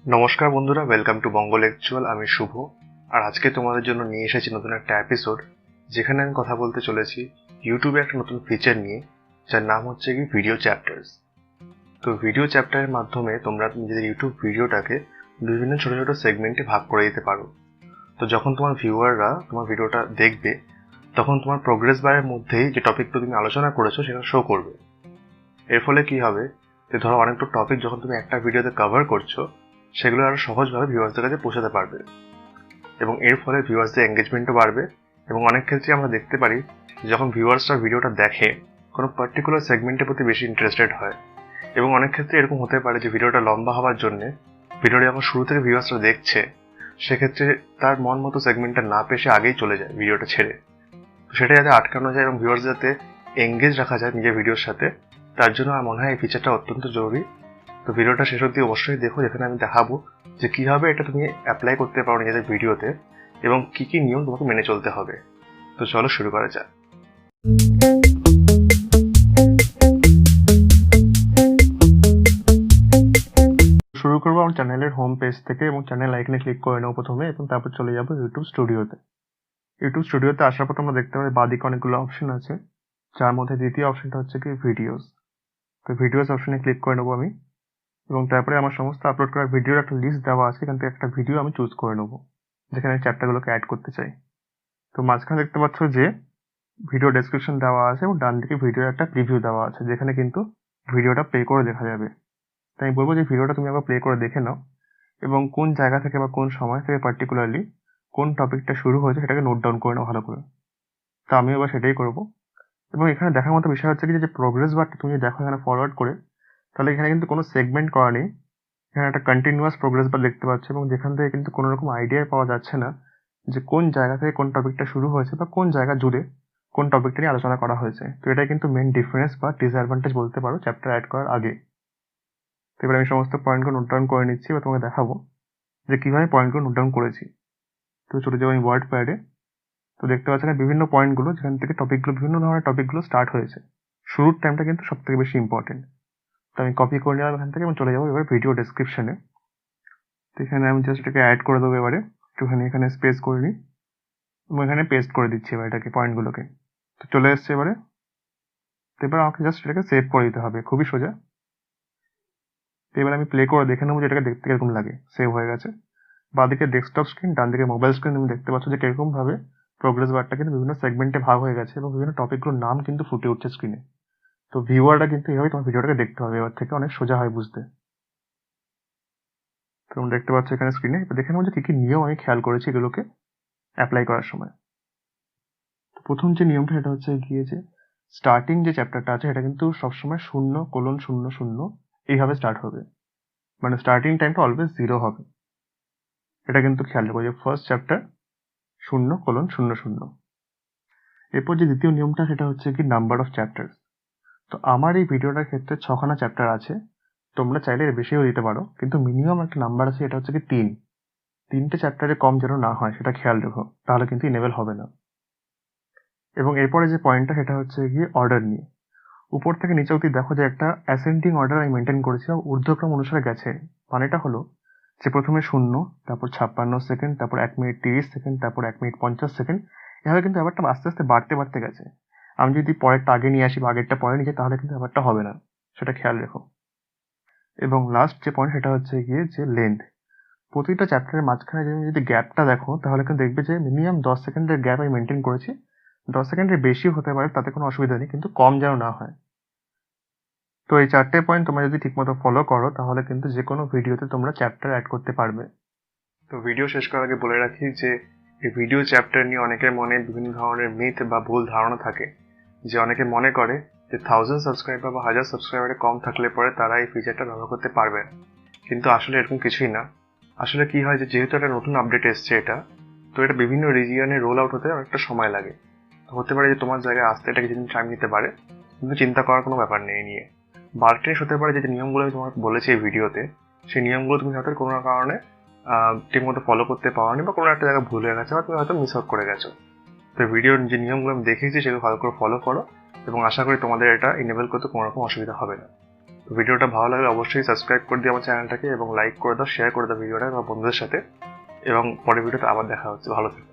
নমস্কার বন্ধুরা, welcome to বঙ্গলেকচুয়াল। আমি শুভ, আর আজকে তোমাদের জন্য নিয়ে এসেছি নতুন একটা এপিসোড, যেখানে আমি কথা বলতে চলেছি ইউটিউবে একটা নতুন ফিচার নিয়ে, যার নাম হচ্ছে কি ভিডিও চ্যাপ্টার্স। তো ভিডিও চ্যাপ্টারের মাধ্যমে তোমরা নিজেদের ইউটিউব ভিডিওটাকে বিভিন্ন ছোট ছোট সেগমেন্টে ভাগ করে দিতে পারো। তো যখন তোমার ভিউয়াররা তোমার ভিডিওটা দেখবে, তখন তোমার প্রোগ্রেস বারের মধ্যেই যে টপিকটা তুমি আলোচনা করেছো সেটা শো করবে। এর ফলে কি হবে, যে ধরো অনেকটা টপিক যখন তুমি একটা ভিডিওতে কভার করছো, সেগুলো আরো সহজভাবে ভিউয়ার্সদের কাছে পৌঁছাতে পারবে, এবং এর ফলে ভিউয়ার্সদের এঙ্গেজমেন্টও বাড়বে। এবং অনেক ক্ষেত্রে আমরা দেখতে পারি যখন ভিউয়ার্সরা ভিডিওটা দেখে, কোনো পার্টিকুলার সেগমেন্টের প্রতি বেশি ইন্টারেস্টেড হয়। এবং অনেক ক্ষেত্রে এরকম হতে পারে যে ভিডিওটা লম্বা হওয়ার জন্য ভিডিওটা যখন শুরু থেকে ভিউয়ার্সরা দেখছে, সেক্ষেত্রে তার মন মতো সেগমেন্টটা না পেয়ে আগেই চলে যায় ভিডিওটা ছেড়ে। তো সেটা যাতে আটকানো যায় এবং ভিউয়ার্স যাতে এঙ্গেজ রাখা যায় নিজের ভিডিওর সাথে, তার জন্য আমার মনে হয় এই ফিচারটা অত্যন্ত জরুরি। তো ভিডিওটা শেষ অবধি অবশ্যই দেখো, যেখানে আমি দেখাবো যে কিভাবে এটা তুমি অ্যাপ্লাই করতে পারো নিজেদের ভিডিওতে এবং কি কি নিয়ম তোমাকে মেনে চলতে হবে। তো চলো শুরু করা যাক। শুরু করবো আমার চ্যানেলের হোম পেজ থেকে, এবং চ্যানেল আইকনে ক্লিক করে নেবো প্রথমে, এবং তারপর চলে যাবো ইউটিউব স্টুডিওতে। ইউটিউব স্টুডিওতে আসার পর তোমরা দেখতে পাবে বাদিকে অনেকগুলো অপশন আছে, যার মধ্যে দ্বিতীয় অপশনটা হচ্ছে কি ভিডিওস। তো ভিডিওস অপশনে ক্লিক করে নেবো আমি, এবং তারপরে আমার সমস্ত আপলোড করা ভিডিওর একটা লিস্ট দেওয়া আছে। এখান থেকে একটা ভিডিও আমি চুজ করে নেবো যেখানে চ্যাপ্টারগুলোকে অ্যাড করতে চাই। তো মাঝখানে দেখতে পাচ্ছ যে ভিডিও ডেসক্রিপশন দেওয়া আছে, এবং ডান দিকে ভিডিওর একটা প্রিভিউ দেওয়া আছে, যেখানে কিন্তু ভিডিওটা প্লে করে দেখা যাবে। তাই আমি বলবো যে ভিডিওটা তুমি একবার প্লে করে দেখে নাও, এবং কোন জায়গা থেকে বা কোন সময় থেকে পার্টিকুলারলি কোন টপিকটা শুরু হয়েছে সেটাকে নোট ডাউন করে নাও ভালো করে। তো আমি এবার সেটাই করবো। এবং এখানে দেখার মতো বিষয় হচ্ছে কি, যে প্রোগ্রেস বারটা তুমি দেখো এখানে ফরওয়ার্ড করে, তাহলে এখানে কিন্তু কোনো সেগমেন্ট করা নেই। এখানে একটা কন্টিনিউয়াস প্রোগ্রেস বার দেখতে পাচ্ছ, এবং যেখান থেকে কিন্তু কোনো রকম আইডিয়া পাওয়া যাচ্ছে না যে কোন জায়গা থেকে কোন টপিকটা শুরু হয়েছে বা কোন জায়গা জুড়ে কোন টপিকটা নিয়ে আলোচনা করা হয়েছে। তো এটাই কিন্তু মেন ডিফারেন্স বা ডিসঅ্যাডভান্টেজ বলতে পারো চ্যাপ্টার অ্যাড করার আগে। তো এবার আমি সমস্ত পয়েন্টগুলো নোট ডাউন করে নিচ্ছি, বা তোমাকে দেখাবো যে কিভাবে পয়েন্টগুলো নোট ডাউন করেছি। তো চলে যাবো আমি ওয়ার্ড প্যাডে। তো দেখতে পাচ্ছি না বিভিন্ন পয়েন্টগুলো যেখান থেকে টপিকগুলো, বিভিন্ন ধরনের টপিকগুলো স্টার্ট হয়েছে। শুরুর টাইমটা কিন্তু সব থেকে বেশি ইম্পর্টেন্ট। তো আমি কপি করে নিলাম এখান থেকে, এবং চলে যাবো এবার ভিডিও ডেসক্রিপশনে। তো এখানে আমি জাস্ট এটাকে অ্যাড করে দেবো এবারে, একটুখানি এখানে স্পেস করে নিই, এবং এখানে পেস্ট করে দিচ্ছি এবার এটাকে, পয়েন্টগুলোকে। তো চলে এসছে এবারে। তো এবার আমাকে জাস্ট এটাকে সেভ করে দিতে হবে, খুবই সোজা। তো এবার আমি প্লে করে দেখে নেবো যে এটাকে দেখতে কিরকম লাগে। সেভ হয়ে গেছে। বাঁদিকে ডেস্কটপ স্ক্রিন, ডান দিকে মোবাইল স্ক্রিন, তুমি দেখতে পাচ্ছ যে কিরকম ভাবে প্রোগ্রেস বারটা কিন্তু বিভিন্ন সেগমেন্টে ভাগ হয়ে গেছে, এবং বিভিন্ন টপিকগুলোর নাম কিন্তু ফুটে উঠছে স্ক্রিনে। তো ভিউয়ারটা কিন্তু এইভাবে তোমার ভিডিওটাকে দেখতে হবে, এবার থেকে অনেক সোজা হয় বুঝতে। তো তুমি দেখতে পাচ্ছ এখানে স্ক্রিনে। এবার দেখে নেবো যে কি কি নিয়ম আমি খেয়াল করেছি এগুলোকে অ্যাপ্লাই করার সময়। তো প্রথম যে নিয়মটা সেটা হচ্ছে গিয়ে যে স্টার্টিং যে চ্যাপ্টারটা আছে সেটা কিন্তু সবসময় 0:00 এইভাবে স্টার্ট হবে, মানে স্টার্টিং টাইমটা অলওয়েজ 0 হবে। এটা কিন্তু খেয়াল রাখবো যে ফার্স্ট চ্যাপ্টার 0:00। এরপর যে দ্বিতীয় নিয়মটা সেটা হচ্ছে কি নাম্বার অফ চ্যাপ্টার। তো আমার এই ভিডিওটার ক্ষেত্রে 6খানা চ্যাপ্টার আছে, তোমরা চাইলে এর বেশিও দিতে পারো, কিন্তু মিনিমাম একটা নাম্বার আছে, এটা হচ্ছে কি 3টে চ্যাপ্টারে কম যেন না হয় সেটা খেয়াল রেখো, তাহলে কিন্তু ইনেবল হবে না। এবং এরপরে যে পয়েন্টটা সেটা হচ্ছে গিয়ে অর্ডার নিয়ে। উপর থেকে নিচে অবধি দেখো যে একটা অ্যাসেন্ডিং অর্ডার আমি মেনটেন করেছি, ঊর্ধ্বক্রম অনুসারে গেছে। মানেটা হলো যে প্রথমে 0, তারপর 56 সেকেন্ড, তারপর 1 মিনিট 30 সেকেন্ড, তারপর 1 মিনিট 50 সেকেন্ড, এভাবে কিন্তু ব্যাপারটা আস্তে আস্তে বাড়তে বাড়তে গেছে। আমি যদি পরেরটা আগে নিয়ে আসি বা আগেরটা পরে নিয়ে যাই, তাহলে কিন্তু ব্যাপারটা হবে না, সেটা খেয়াল রেখো। এবং লাস্ট যে পয়েন্ট সেটা হচ্ছে গিয়ে যে লেন্থ। প্রতিটা চ্যাপ্টারের মাঝখানে যদি গ্যাপটা দেখো, তাহলে কিন্তু দেখবে যে মিনিমাম 10 সেকেন্ডের গ্যাপ আমি মেনটেন করেছি। 10 সেকেন্ডের বেশি হতে পারে, তাতে কোনো অসুবিধা নেই, কিন্তু কম যেন না হয়। তো এই 4টে পয়েন্ট তোমরা যদি ঠিকমতো ফলো করো, তাহলে কিন্তু যে কোনো ভিডিওতে তোমরা চ্যাপ্টার অ্যাড করতে পারবে। তো ভিডিও শেষ করার আগে বলে রাখি যে এই ভিডিও চ্যাপ্টার নিয়ে অনেকের মনে বিভিন্ন ধরনের মিথ বা ভুল ধারণা থাকে, যে অনেকে মনে করে যে 1000 সাবস্ক্রাইবার বা 1000 সাবস্ক্রাইবারে কম থাকলে পরে তারা এই ফিচারটা ব্যবহার করতে পারবে না। কিন্তু আসলে এরকম কিছুই না। আসলে কি হয়, যে যেহেতু একটা নতুন আপডেট এসছে এটা, তো এটা বিভিন্ন রিজিয়নে রোল আউট হতে অনেকটা সময় লাগে। হতে পারে যে তোমার জায়গায় আসতে এটা কিছুদিন টাইম নিতে পারে, কিন্তু চিন্তা করার কোনো ব্যাপার নেই নিয়ে। বার্টেস হতে পারে যে নিয়মগুলো আমি তোমাকে বলেছি এই ভিডিওতে, সেই নিয়মগুলো তুমি হয়তো কোনো কারণে ঠিকমতো ফলো করতে পারোনি, বা কোনো একটা জায়গায় ভুল হয়ে গেছে, বা তুমি হয়তো মিস আউট করে গেছো। তো ভিডিওর যে নিয়মগুলো আমি দেখিয়েছি সেগুলো ভালো করে ফলো করো, এবং আশা করি তোমাদের এটা ইনেবল করতে কোনো রকম অসুবিধা হবে না। তো ভিডিওটা ভালো লাগলে অবশ্যই সাবস্ক্রাইব করে দিও আমার চ্যানেলটাকে এবং লাইক করে দাও, শেয়ার করে দাও ভিডিওটা তোমার বন্ধুদের সাথে। এবং পরের ভিডিওতে আবার দেখা হচ্ছে। ভালো থেকো।